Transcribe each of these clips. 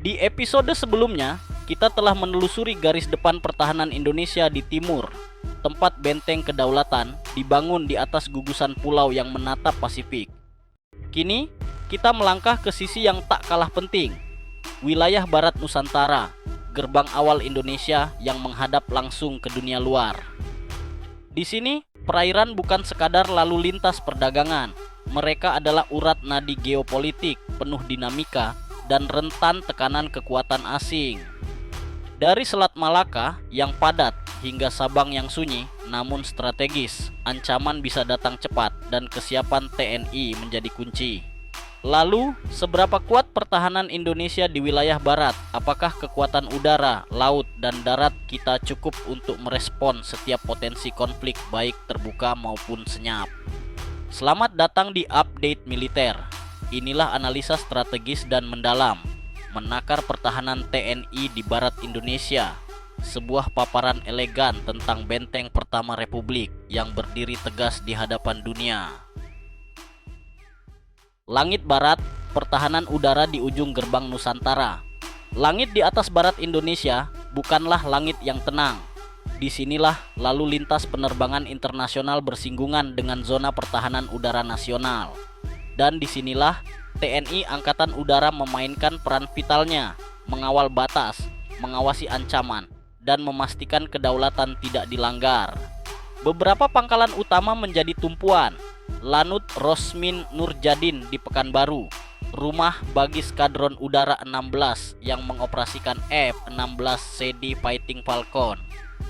Di episode sebelumnya, kita telah menelusuri garis depan pertahanan Indonesia di timur, tempat benteng kedaulatan dibangun di atas gugusan pulau yang menatap Pasifik. Kini, kita melangkah ke sisi yang tak kalah penting, wilayah barat Nusantara, gerbang awal Indonesia yang menghadap langsung ke dunia luar. Di sini, perairan bukan sekadar lalu lintas perdagangan, mereka adalah urat nadi geopolitik penuh dinamika dan rentan tekanan kekuatan asing. Dari Selat Malaka yang padat hingga Sabang yang sunyi namun strategis, ancaman bisa datang cepat dan kesiapan TNI menjadi kunci. Lalu, seberapa kuat pertahanan Indonesia di wilayah barat? Apakah kekuatan udara, laut, dan darat kita cukup untuk merespon setiap potensi konflik baik terbuka maupun senyap? Selamat datang di Update Militer. Inilah analisa strategis dan mendalam menakar pertahanan TNI di barat Indonesia. Sebuah paparan elegan tentang benteng pertama Republik yang berdiri tegas di hadapan dunia. Langit barat, pertahanan udara di ujung gerbang Nusantara. Langit di atas barat Indonesia bukanlah langit yang tenang. Disinilah lalu lintas penerbangan internasional bersinggungan dengan zona pertahanan udara nasional. Dan disinilah TNI Angkatan Udara memainkan peran vitalnya, mengawal batas, mengawasi ancaman, dan memastikan kedaulatan tidak dilanggar. Beberapa pangkalan utama menjadi tumpuan. Lanut Rosmin Nurjadin di Pekanbaru, rumah bagi Skadron Udara 16 yang mengoperasikan F-16CD Fighting Falcon,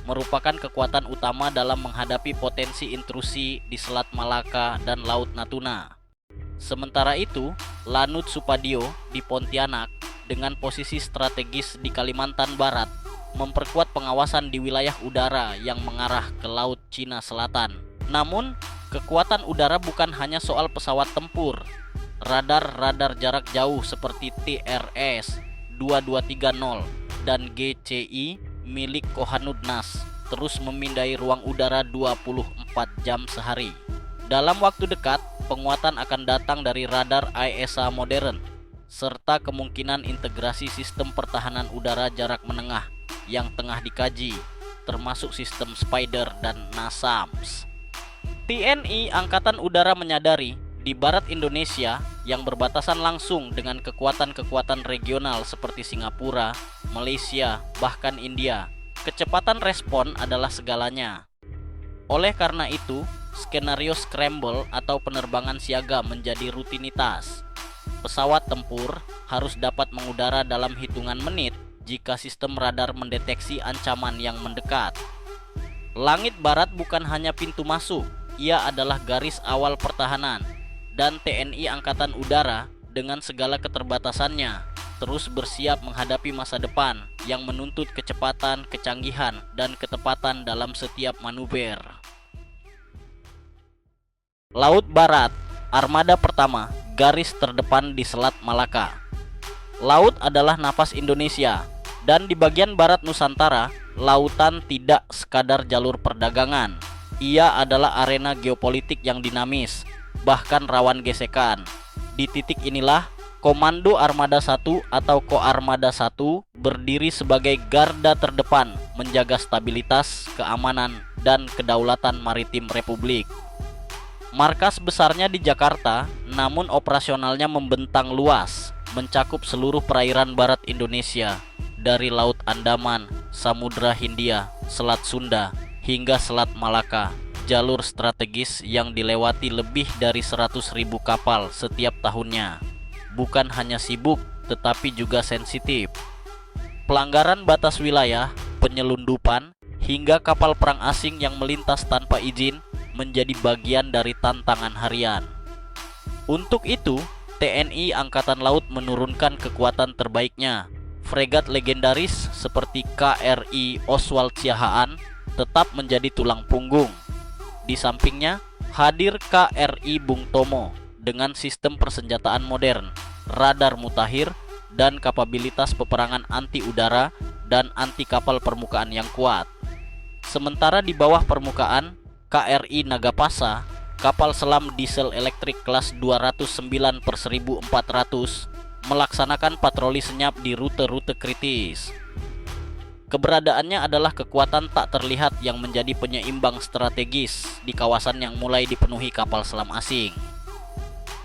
merupakan kekuatan utama dalam menghadapi potensi intrusi di Selat Malaka dan Laut Natuna. Sementara itu, Lanut Supadio di Pontianak dengan posisi strategis di Kalimantan Barat memperkuat pengawasan di wilayah udara yang mengarah ke Laut Cina Selatan. Namun, kekuatan udara bukan hanya soal pesawat tempur. Radar-radar jarak jauh seperti TRS-2230 dan GCI milik Kohanudnas terus memindai ruang udara 24 jam sehari. Dalam waktu dekat, penguatan akan datang dari radar AESA modern, serta kemungkinan integrasi sistem pertahanan udara jarak menengah yang tengah dikaji, termasuk sistem Spider dan NASAMS. TNI Angkatan Udara menyadari di barat Indonesia yang berbatasan langsung dengan kekuatan-kekuatan regional seperti Singapura, Malaysia, bahkan India, kecepatan respon adalah segalanya. Oleh karena itu, skenario scramble atau penerbangan siaga menjadi rutinitas. Pesawat tempur harus dapat mengudara dalam hitungan menit jika sistem radar mendeteksi ancaman yang mendekat. Langit barat bukan hanya pintu masuk, ia adalah garis awal pertahanan, dan TNI Angkatan Udara dengan segala keterbatasannya terus bersiap menghadapi masa depan yang menuntut kecepatan, kecanggihan, dan ketepatan dalam setiap manuver. Laut Barat, armada pertama, garis terdepan di Selat Malaka. Laut adalah napas Indonesia, dan di bagian barat Nusantara, lautan tidak sekadar jalur perdagangan. Ia adalah arena geopolitik yang dinamis, bahkan rawan gesekan. Di titik inilah, Komando Armada 1 atau Koarmada 1 berdiri sebagai garda terdepan menjaga stabilitas, keamanan, dan kedaulatan maritim Republik. Markas besarnya di Jakarta, namun operasionalnya membentang luas, mencakup seluruh perairan barat Indonesia, dari Laut Andaman, Samudra Hindia, Selat Sunda, hingga Selat Malaka. Jalur strategis yang dilewati lebih dari 100.000 kapal setiap tahunnya. Bukan hanya sibuk, tetapi juga sensitif. Pelanggaran batas wilayah, penyelundupan, hingga kapal perang asing yang melintas tanpa izin menjadi bagian dari tantangan harian. Untuk itu, TNI Angkatan Laut menurunkan kekuatan terbaiknya. Fregat legendaris seperti KRI Oswald Siahaan tetap menjadi tulang punggung. Di sampingnya, hadir KRI Bung Tomo dengan sistem persenjataan modern, radar mutakhir, dan kapabilitas peperangan anti udara dan anti kapal permukaan yang kuat. Sementara di bawah permukaan, KRI Nagapasa, kapal selam diesel elektrik kelas 209/1400, melaksanakan patroli senyap di rute-rute kritis. Keberadaannya adalah kekuatan tak terlihat yang menjadi penyeimbang strategis di kawasan yang mulai dipenuhi kapal selam asing.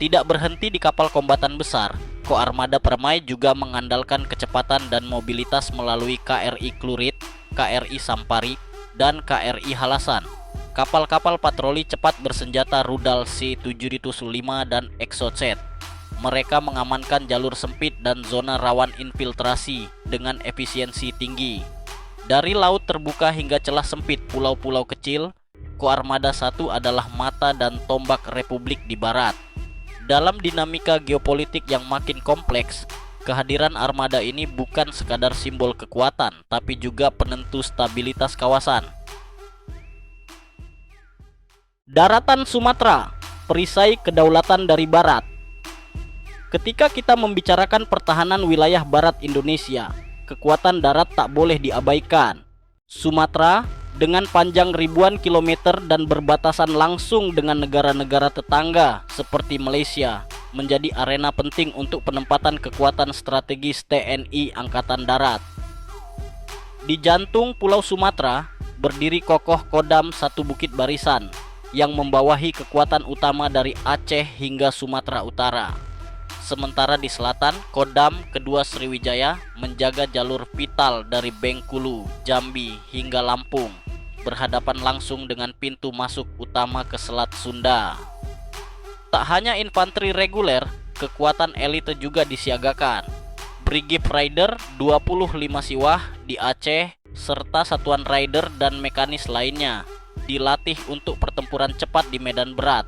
Tidak berhenti di kapal kombatan besar, Koarmada Permai juga mengandalkan kecepatan dan mobilitas melalui KRI Klurit, KRI Sampari, dan KRI Halasan. Kapal-kapal patroli cepat bersenjata rudal C-705 dan Exocet. Mereka mengamankan jalur sempit dan zona rawan infiltrasi dengan efisiensi tinggi. Dari laut terbuka hingga celah sempit pulau-pulau kecil, Koarmada 1 adalah mata dan tombak Republik di barat. Dalam dinamika geopolitik yang makin kompleks, kehadiran armada ini bukan sekadar simbol kekuatan, tapi juga penentu stabilitas kawasan. Daratan Sumatera, perisai kedaulatan dari barat. Ketika kita membicarakan pertahanan wilayah barat Indonesia, kekuatan darat tak boleh diabaikan. Sumatera dengan panjang ribuan kilometer dan berbatasan langsung dengan negara-negara tetangga seperti Malaysia menjadi arena penting untuk penempatan kekuatan strategis TNI Angkatan Darat. Di jantung Pulau Sumatera berdiri kokoh Kodam 1 Bukit Barisan yang membawahi kekuatan utama dari Aceh hingga Sumatera Utara. Sementara di selatan, Kodam kedua Sriwijaya menjaga jalur vital dari Bengkulu, Jambi hingga Lampung, berhadapan langsung dengan pintu masuk utama ke Selat Sunda. Tak hanya infanteri reguler, kekuatan elite juga disiagakan. Brigif Rider 25 Siwah di Aceh serta satuan rider dan mekanis lainnya dilatih untuk pertempuran cepat di medan berat.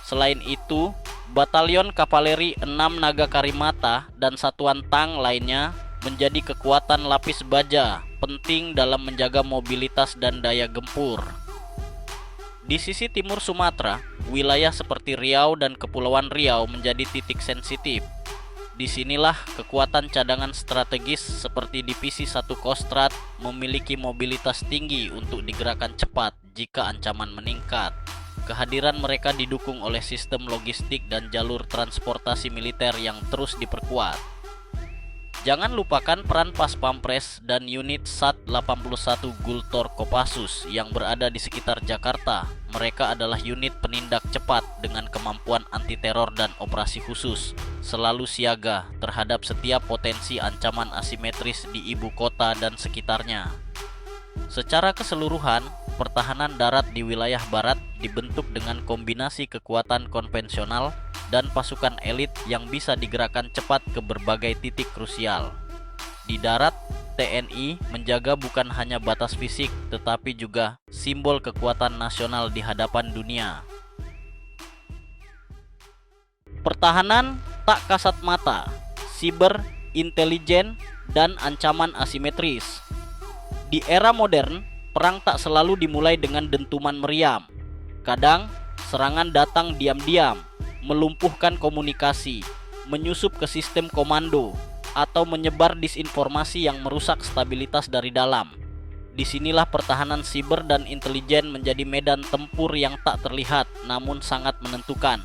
Selain itu, Batalion Kavaleri 6 Naga Karimata dan satuan tang lainnya menjadi kekuatan lapis baja penting dalam menjaga mobilitas dan daya gempur. Di sisi timur Sumatera, wilayah seperti Riau dan Kepulauan Riau menjadi titik sensitif. Disinilah kekuatan cadangan strategis seperti Divisi 1 Kostrad memiliki mobilitas tinggi untuk digerakkan cepat jika ancaman meningkat. Kehadiran mereka didukung oleh sistem logistik dan jalur transportasi militer yang terus diperkuat. Jangan lupakan peran Pas Pampres dan unit SAT 81 Gultor Kopassus yang berada di sekitar Jakarta. Mereka adalah unit penindak cepat dengan kemampuan anti-teror dan operasi khusus, selalu siaga terhadap setiap potensi ancaman asimetris di ibu kota dan sekitarnya. Secara keseluruhan, pertahanan darat di wilayah barat dibentuk dengan kombinasi kekuatan konvensional dan pasukan elit yang bisa digerakkan cepat ke berbagai titik krusial. Di darat, TNI menjaga bukan hanya batas fisik tetapi juga simbol kekuatan nasional di hadapan dunia. Pertahanan tak kasat mata, siber, intelijen, dan ancaman asimetris. Di era modern, perang tak selalu dimulai dengan dentuman meriam. Kadang, serangan datang diam-diam, melumpuhkan komunikasi, menyusup ke sistem komando, atau menyebar disinformasi yang merusak stabilitas dari dalam. Disinilah pertahanan siber dan intelijen menjadi medan tempur yang tak terlihat namun sangat menentukan.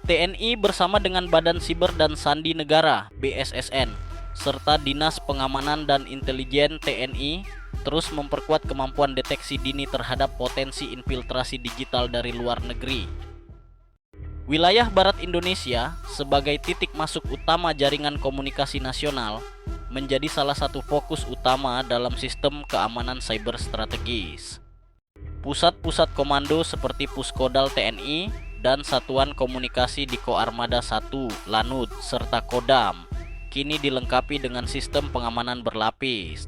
TNI bersama dengan Badan Siber dan Sandi Negara (BSSN) serta Dinas Pengamanan dan Intelijen TNI terus memperkuat kemampuan deteksi dini terhadap potensi infiltrasi digital dari luar negeri. Wilayah barat Indonesia sebagai titik masuk utama jaringan komunikasi nasional menjadi salah satu fokus utama dalam sistem keamanan cyber strategis. Pusat-pusat komando seperti Puskodal TNI dan Satuan Komunikasi di Koarmada 1, Lanut, serta Kodam kini dilengkapi dengan sistem pengamanan berlapis.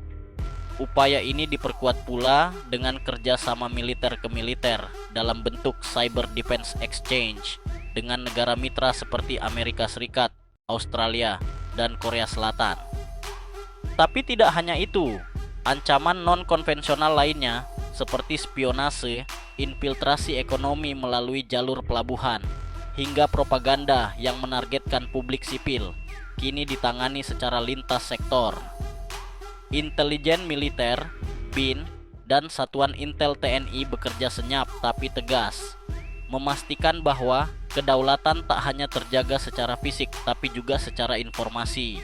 Upaya ini diperkuat pula dengan kerjasama militer ke militer dalam bentuk Cyber Defense Exchange dengan negara mitra seperti Amerika Serikat, Australia, dan Korea Selatan. Tapi tidak hanya itu, ancaman non-konvensional lainnya seperti spionase, infiltrasi ekonomi melalui jalur pelabuhan, hingga propaganda yang menargetkan publik sipil kini ditangani secara lintas sektor. Intelijen militer, BIN, dan Satuan Intel TNI bekerja senyap tapi tegas, memastikan bahwa kedaulatan tak hanya terjaga secara fisik tapi juga secara informasi.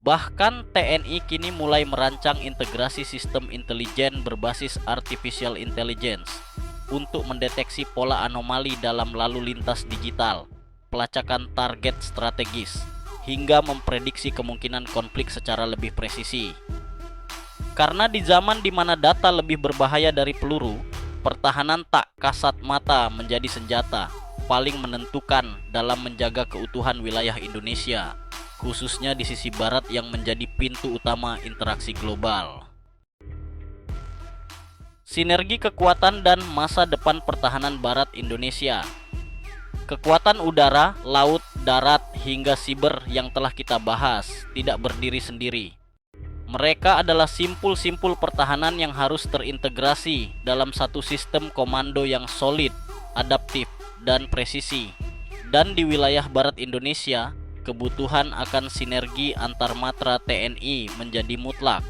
Bahkan TNI kini mulai merancang integrasi sistem intelijen berbasis artificial intelligence untuk mendeteksi pola anomali dalam lalu lintas digital, pelacakan target strategis, hingga memprediksi kemungkinan konflik secara lebih presisi. Karena di zaman di mana data lebih berbahaya dari peluru, pertahanan tak kasat mata menjadi senjata paling menentukan dalam menjaga keutuhan wilayah Indonesia, khususnya di sisi barat yang menjadi pintu utama interaksi global. Sinergi kekuatan dan masa depan pertahanan barat Indonesia. Kekuatan udara, laut, darat, hingga siber yang telah kita bahas tidak berdiri sendiri. Mereka adalah simpul-simpul pertahanan yang harus terintegrasi dalam satu sistem komando yang solid, adaptif, dan presisi. Dan di wilayah barat Indonesia, kebutuhan akan sinergi antar matra TNI menjadi mutlak.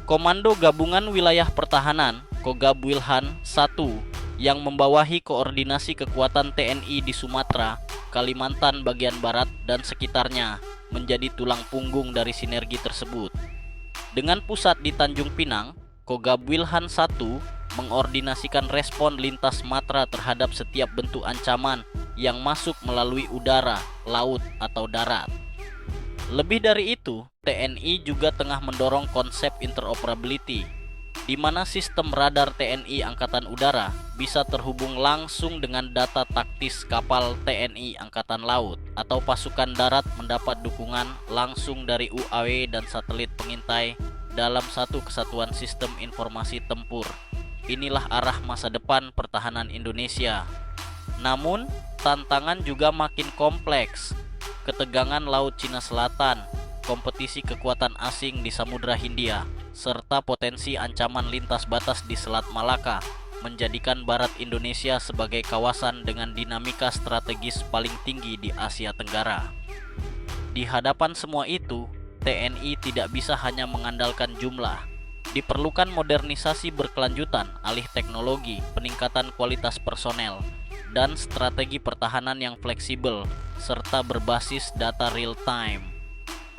Komando Gabungan Wilayah Pertahanan Kogab Wilhan I yang membawahi koordinasi kekuatan TNI di Sumatera, Kalimantan bagian barat, dan sekitarnya menjadi tulang punggung dari sinergi tersebut. Dengan pusat di Tanjung Pinang, Kogab Wilhan I mengordinasikan respon lintas matra terhadap setiap bentuk ancaman yang masuk melalui udara, laut, atau darat. Lebih dari itu, TNI juga tengah mendorong konsep interoperability, di mana sistem radar TNI Angkatan Udara bisa terhubung langsung dengan data taktis kapal TNI Angkatan Laut, atau pasukan darat mendapat dukungan langsung dari UAW dan satelit pengintai dalam satu kesatuan sistem informasi tempur. Inilah arah masa depan pertahanan Indonesia. Namun, tantangan juga makin kompleks. Ketegangan Laut Cina Selatan, kompetisi kekuatan asing di Samudra Hindia, serta potensi ancaman lintas batas di Selat Malaka menjadikan barat Indonesia sebagai kawasan dengan dinamika strategis paling tinggi di Asia Tenggara. Di hadapan semua itu, TNI tidak bisa hanya mengandalkan jumlah. Diperlukan modernisasi berkelanjutan, alih teknologi, peningkatan kualitas personel, dan strategi pertahanan yang fleksibel serta berbasis data real time.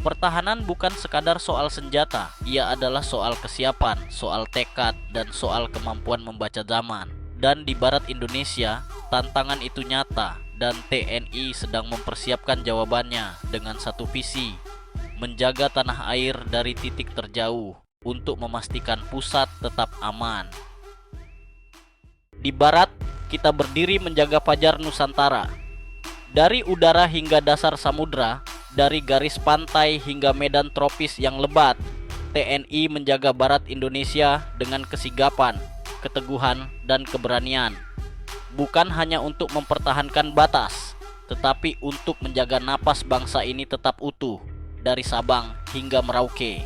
Pertahanan bukan sekadar soal senjata, ia adalah soal kesiapan, soal tekad, dan soal kemampuan membaca zaman. Dan di barat Indonesia, tantangan itu nyata, dan TNI sedang mempersiapkan jawabannya dengan satu visi: menjaga tanah air dari titik terjauh untuk memastikan pusat tetap aman. Di barat, kita berdiri menjaga fajar Nusantara. Dari udara hingga dasar samudra, dari garis pantai hingga medan tropis yang lebat, TNI menjaga barat Indonesia dengan kesigapan, keteguhan, dan keberanian. Bukan hanya untuk mempertahankan batas, tetapi untuk menjaga napas bangsa ini tetap utuh, dari Sabang hingga Merauke.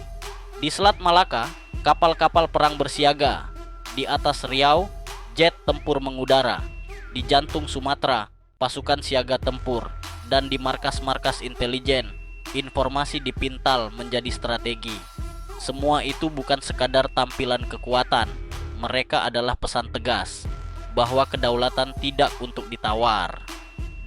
Di Selat Malaka, kapal-kapal perang bersiaga. Di atas Riau, jet tempur mengudara. Di jantung Sumatera, pasukan siaga tempur. Dan di markas-markas intelijen, informasi dipintal menjadi strategi. Semua itu bukan sekadar tampilan kekuatan. Mereka adalah pesan tegas bahwa kedaulatan tidak untuk ditawar.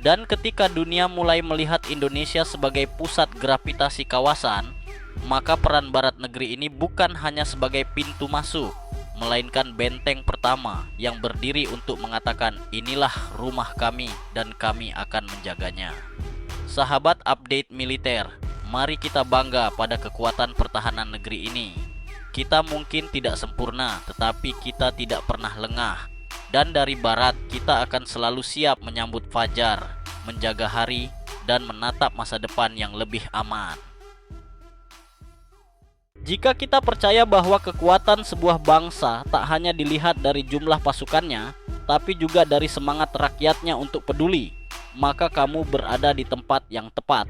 Dan ketika dunia mulai melihat Indonesia sebagai pusat gravitasi kawasan, maka peran barat negeri ini bukan hanya sebagai pintu masuk, melainkan benteng pertama yang berdiri untuk mengatakan, inilah rumah kami dan kami akan menjaganya. Sahabat update militer, mari kita bangga pada kekuatan pertahanan negeri ini. Kita mungkin tidak sempurna, tetapi kita tidak pernah lengah. Dan dari barat, kita akan selalu siap menyambut fajar, menjaga hari, dan menatap masa depan yang lebih aman. Jika kita percaya bahwa kekuatan sebuah bangsa tak hanya dilihat dari jumlah pasukannya, tapi juga dari semangat rakyatnya untuk peduli, maka kamu berada di tempat yang tepat.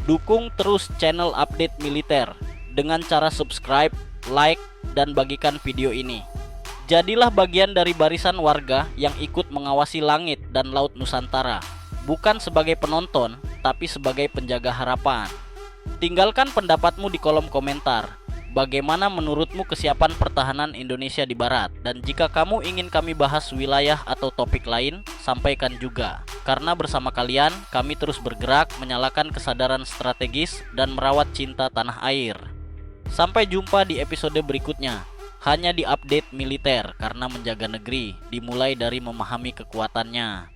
Dukung terus channel update militer dengan cara subscribe, like, dan bagikan video ini. Jadilah bagian dari barisan warga yang ikut mengawasi langit dan laut Nusantara, bukan sebagai penonton, tapi sebagai penjaga harapan. Tinggalkan pendapatmu di kolom komentar. Bagaimana menurutmu kesiapan pertahanan Indonesia di barat? Dan jika kamu ingin kami bahas wilayah atau topik lain, sampaikan juga. Karena bersama kalian, kami terus bergerak menyalakan kesadaran strategis dan merawat cinta tanah air. Sampai jumpa di episode berikutnya. Hanya di update militer, karena menjaga negeri dimulai dari memahami kekuatannya.